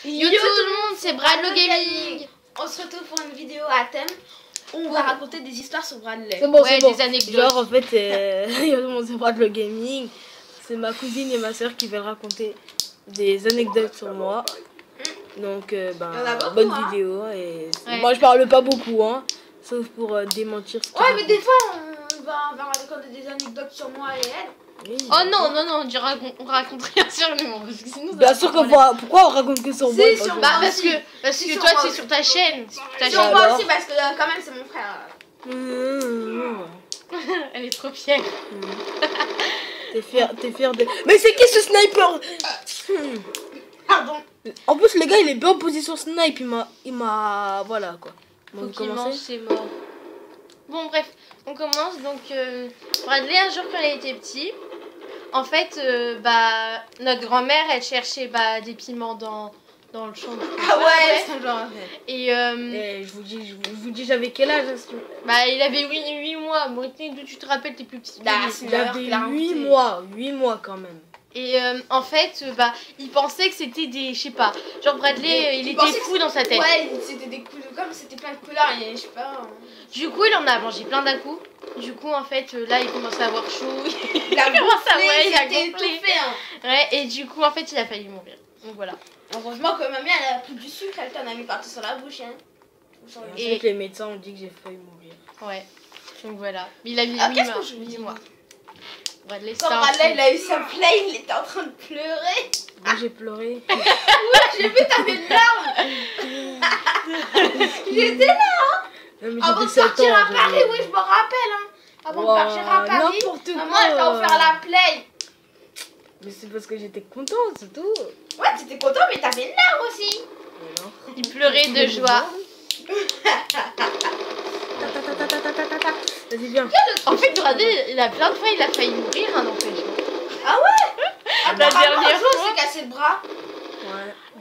Yo tout le monde, c'est Bradlow Gaming. On se retrouve pour une vidéo à thème où on va raconter des histoires sur Bradley. C'est bon, Ouais, c'est bon. des anecdotes. Genre en fait, yo tout le monde, c'est Bradlow Gaming. C'est ma cousine et ma soeur qui veulent raconter des anecdotes sur moi. Donc beaucoup, bonne hein. vidéo. Et Ouais. moi je parle pas beaucoup, hein, sauf pour démentir ce Ouais, mais des fois on va raconter des anecdotes sur moi et elle. Oui. Oh non, on raconte rien sur nous. Parce que sinon, ça Bien va sûr pas que pourquoi on raconte que sur moi Si, pas sur sur Bah moi. parce aussi. que Si, toi sur moi c'est aussi. sur ta chaîne. Sur ta Sur chaîne. moi alors aussi parce que quand même c'est mon frère. Elle est trop fière. T'es fier de... Mais c'est qui ce sniper? Pardon. En plus le gars il est bien en position snipe, il m'a voilà quoi. Faut Donc qu'il commencer. mange, c'est mort. Bon bref, on commence donc Bradley un jour quand il était petit, en fait notre grand-mère elle cherchait des piments dans le champ. Ah ouais, c'est genre. Et Eh, je vous dis j'avais quel âge à ce moment? il avait 8 mois. Brittany, d'où tu te rappelles, t'es plus petit. Bah, c'est J'avais la 8 mois quand même. Et en fait, il pensait que c'était des, je sais pas, genre Bradley, il était pensait fou dans sa tête. Ouais, c'était des coups de comme c'était plein de couleurs et je sais pas. Du coup, il en a mangé plein d'un coup. Du coup, en fait, là, il commence à avoir chaud. Il a commence à- ouais, il a été gonflé. étouffé. Hein. Ouais, et du coup, en fait, il a failli mourir. Donc voilà. Heureusement que mamie elle a pris du sucre, elle t'en a mis partout sur la bouche. Hein. Sur le- Et ensuite, les médecins ont dit que j'ai failli mourir. Ouais. Donc voilà. Mais il a mis Ah, 8 qu'est-ce mois. que je veux dire, Dis-moi. Bradley, Quand c'est un Bradley fou. il a eu sa plaie, il était en train de pleurer. Moi j'ai pleuré. J'ai vu t'avais une larme. J'étais là. Non, mais Avant de j'avais 7 partir à ans, Paris, j'avais- oui je me rappelle. Hein. Avant Wow, de partir à Paris, n'importe maman quoi. elle t'a offert la plaie. Mais c'est parce que j'étais contente, c'est tout. Ouais t'étais content mais t'avais une larme aussi. Mais non. Il pleurait de joie. Vas-y viens. En fait, Bradley, il a plein de fois, il a failli mourir, hein, n'empêche. Apparemment, dernière un jour, fois- il s'est cassé le bras.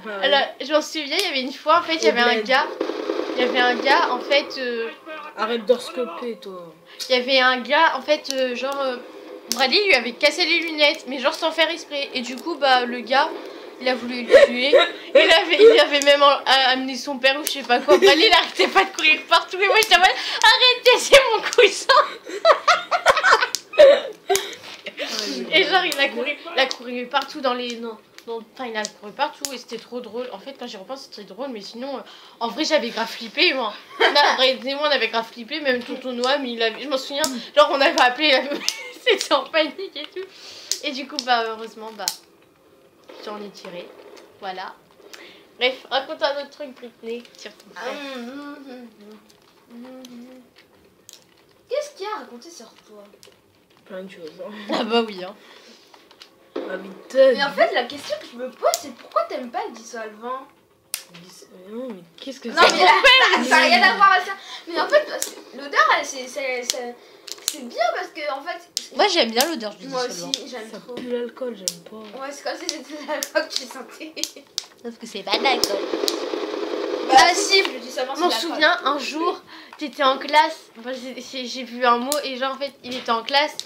Ouais. Alors, je m'en souviens, il y avait une fois, en fait, il y avait un bled. gars. Il y avait un gars, en fait, Arrête d'orscoper toi. il y avait un gars, en fait, Bradley lui avait cassé les lunettes, mais genre sans faire exprès. Et du coup, le gars, il a voulu le tuer. Il avait même amené son père ou je sais pas quoi. Bradley, il arrêtait pas de courir partout. Et moi, j'étais en mode, arrêtez, c'est mon cousin. Et genre, il a couru partout dans les... Enfin, il a couru partout et c'était trop drôle. En fait, quand j'y repense, c'était drôle, mais sinon, en vrai, j'avais grave flippé, moi. Moi, on avait grave flippé, même tonton Noam, je m'en souviens, genre, on avait appelé, c'était en panique et tout. Et du coup, heureusement, j'en ai tiré. Voilà. Bref, raconte un autre truc, Brittany, sur ton frère. Qu'est-ce qu'il y a à raconter sur toi? Plein de choses. Hein. Ah bah oui, hein. Ma vie de Mais en fait, la question que je me pose, c'est pourquoi t'aimes pas le dissolvant? Non mais qu'est-ce que Non, c'est? mais là, ça n'a rien à voir avec ça. Mais en fait, l'odeur, c'est bien parce que, en fait. Moi, j'aime bien l'odeur du Moi dissolvant. aussi, j'aime Ça trop. pue l'alcool, j'aime pas. Ouais, c'est comme si c'était l'alcool que tu sentais. Sauf que c'est pas d'accord. Bah, si, le dissolvant, Je c'est m'en l'alcool. souviens, un jour, t'étais en classe, enfin, j'ai vu un mot et genre en fait il était en classe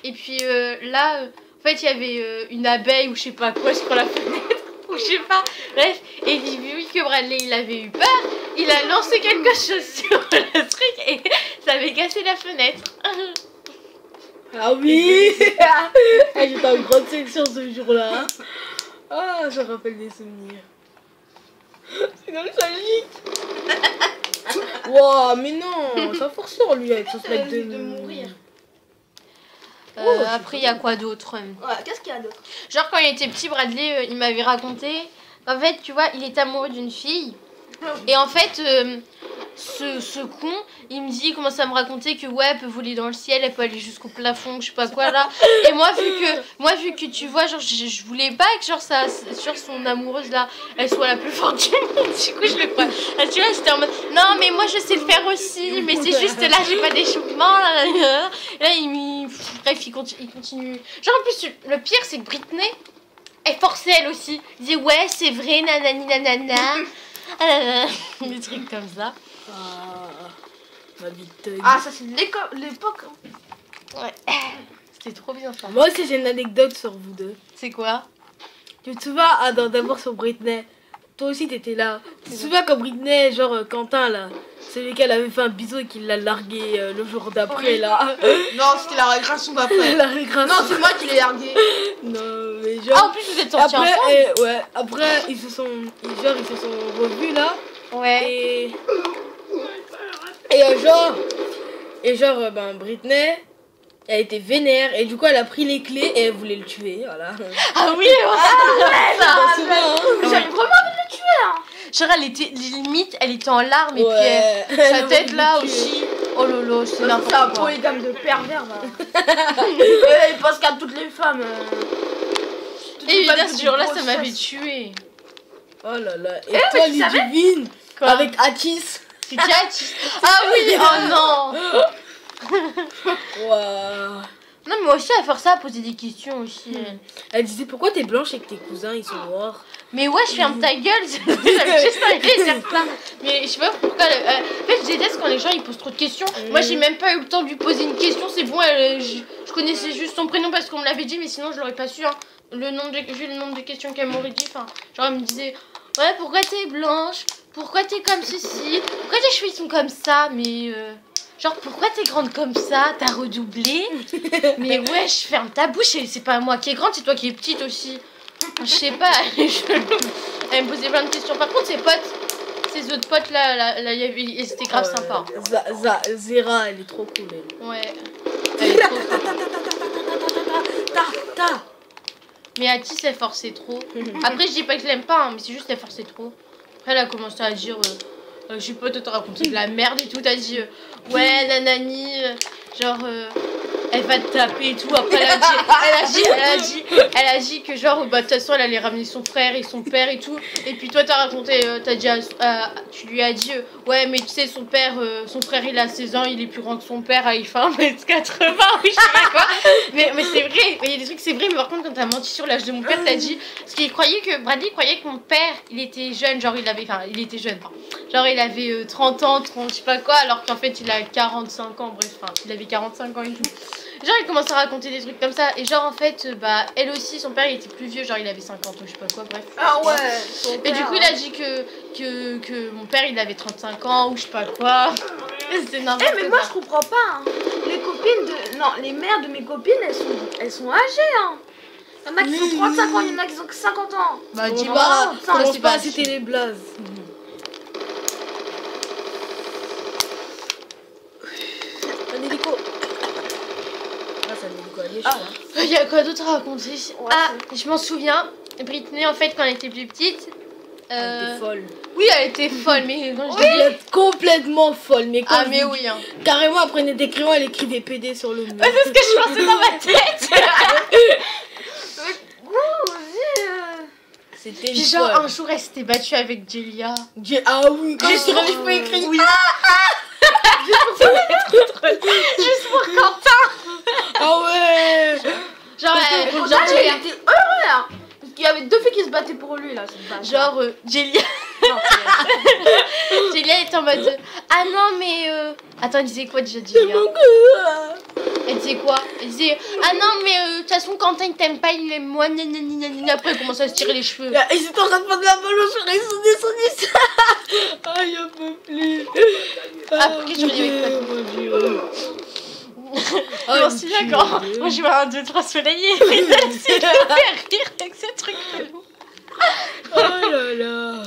et puis là, en fait il y avait une abeille ou je sais pas quoi sur la fenêtre ou je sais pas, bref, et il vu que Bradley il avait eu peur, il a lancé quelque chose sur le truc et ça avait cassé la fenêtre. Ah oui. J'étais en grande section ce jour-là. Ah, je rappelle des souvenirs. C'est nostalgique. Wow, mais non, ça force sur lui avec son snack de mourir. Après il y a quoi d'autre? Ouais, qu'est-ce qu'il y a d'autre? Genre quand il était petit, Bradley il m'avait raconté qu'en fait tu vois il est amoureux d'une fille et en fait ce con il me dit, il commence à me raconter que ouais elle peut voler dans le ciel, elle peut aller jusqu'au plafond, je sais pas quoi là, et moi vu que tu vois genre je voulais pas que genre son amoureuse là elle soit la plus forte du monde, du coup je le crois. Ah, tu vois j'étais en mode non mais moi je sais le faire aussi mais c'est juste là j'ai pas d'échauffement là, là bref il continue genre en plus le pire c'est que Brittany elle forçait elle aussi, elle disait ouais c'est vrai nanani nanana des trucs comme ça. Ah, ma vie de thug. Ah, ça, c'est l'époque. Hein. Ouais. C'était trop bien ça. Moi aussi j'ai une anecdote sur vous deux. C'est quoi? Tu te souviens, d'abord sur Britney, toi aussi t'étais là. Tu te souviens quand Britney, genre Quentin là, celui qu'elle avait fait un bisou et qu'il l'a largué le jour d'après là. Non, c'était la régression d'après. La régression. Non, c'est moi qui l'ai largué. Non, mais Ah, en genre. plus, vous êtes sortis Après, ensemble. ouais, après ils se sont revus là. Ouais. Et genre, ben Britney, elle était vénère et du coup elle a pris les clés et elle voulait le tuer, voilà. Ah oui, T'en souviens, hein? J'avais vraiment envie de le tuer, hein. genre elle était limite, elle était en larmes et Ouais. puis sa Elle tête a là voulu le tuer. aussi. Oh lolo, c'est C'est un n'importe quoi. polygame de pervers, là. Il pense qu'à toutes les femmes. Toutes les Et femmes là, toutes ce des jour-là, grosses ça m'avait fesses. tué. Oh là là. Et mais toi, tu savais Ludivine, Quoi avec Atis. C'est qui Ah oui, oh non. Waouh. Non, mais moi aussi, à faire ça, à poser des questions aussi. Elle disait pourquoi t'es blanche et que tes cousins ils sont noirs. Mais ouais, je ferme ta gueule, j'avais juste envie de dire ça. Mais je sais pas pourquoi. En fait, je déteste quand les gens ils posent trop de questions. Moi, j'ai même pas eu le temps de lui poser une question, c'est bon, je connaissais juste son prénom parce qu'on me l'avait dit, mais sinon je l'aurais pas su. Hein. Vu le nombre de questions qu'elle m'aurait dit, enfin, genre elle me disait ouais, pourquoi t'es blanche? Pourquoi t'es comme ceci? Pourquoi tes cheveux ils sont comme ça? Mais genre, pourquoi t'es grande comme ça? T'as redoublé? Mais ouais, je ferme ta bouche, et c'est pas moi qui est grande, c'est toi qui es petite aussi. Je sais pas, elle me posait plein de questions. Par contre, ses autres potes là, c'était grave sympa. Zera, elle est trop cool. Elle. Ouais. Elle est trop cool. Mais Atis, elle forçait trop. Après, je dis pas que je l'aime pas, hein, mais c'est juste qu'elle forçait trop. Après, elle a commencé à dire, je sais pas, toi t'as raconté de la merde et tout. T'as dit, ouais, nanani, genre, elle va te taper et tout. Après, elle a dit que genre, bah, de toute façon, elle allait ramener son frère et son père et tout. Et puis toi, t'as raconté, t'as dit, tu lui as dit, ouais, mais tu sais, son frère, il a 16 ans, il est plus grand que son père, il fait 1m80, oui, je sais pas quoi. Mais c'est vrai, il y a des trucs, c'est vrai, mais par contre, quand t'as menti sur l'âge de mon père, t'as dit, parce qu'il croyait que, Bradley croyait que mon père, il était jeune, genre, il était jeune, genre, il avait 30 ans, 30, je sais pas quoi, alors qu'en fait, il a 45 ans, bref, enfin, il avait 45 ans et tout. Genre, il commence à raconter des trucs comme ça, et genre, en fait, bah, elle aussi, son père, il était plus vieux, genre, il avait 50 ans, je sais pas quoi, bref. Ah ouais. Et du coup, il a dit que mon père, il avait 35 ans, ou je sais pas quoi. C'était n'importe quoi. Mais moi, je comprends pas, hein. Les copines de... Non, les mères de mes copines, elles sont âgées, hein. Il y en a qui ont 35 ans, il y en a qui ont que 50 ans. Bah, Dis dis-moi, pas, putain, commence c'est pas pas à citer les blazes. Un hélico. Ah, c'est un hélico à l'échelle, hein. Il y a quoi d'autre à raconter? Ouais, Ah, je m'en souviens. Britney, en fait, quand elle était plus petite. Elle était folle. Oui, elle était folle, mais quand je Elle était complètement folle, mais quand Ah, je mais vous oui, hein. dis- carrément, elle prenait des crayons, elle écrivait PD sur le mur. Ouais, c'est ce que je pensais dans ma tête. C'était Puis une genre, folle. un jour, elle s'était battue avec Jelia. Ah oui, quand Juste sur pour- les cheveux écrits. Oui. Juste pour Quentin. Ah ouais. Genre, Genre, il était heureux, là. Parce qu'il y avait deux filles qui se battaient pour lui, là. genre Jelia. Jelia était en mode ah non mais attends, elle disait quoi déjà Jelia? Elle disait quoi? Elle disait ah non mais de toute façon Quentin il t'aime pas, il aime moi nanani. Après elle commence à se tirer les cheveux. Ils étaient en train de prendre la balle sur les sonnets. Ah, j'en peux plus. Après je riais avec ta mon Dieu. Je m'en souviens quand moi je vois un 2, 3 soleillés. Et elle s'est fait rire avec ce truc chelou. Oh là là.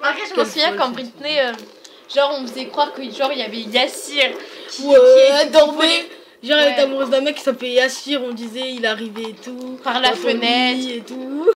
Après je m'en souviens quand Britney genre on faisait croire que genre il y avait Yassir qui Elle dormait. Genre, elle Ouais. était amoureuse d'un mec qui s'appelait Yassir, on disait il arrivait et tout. Par la dans son lit fenêtre. et tout.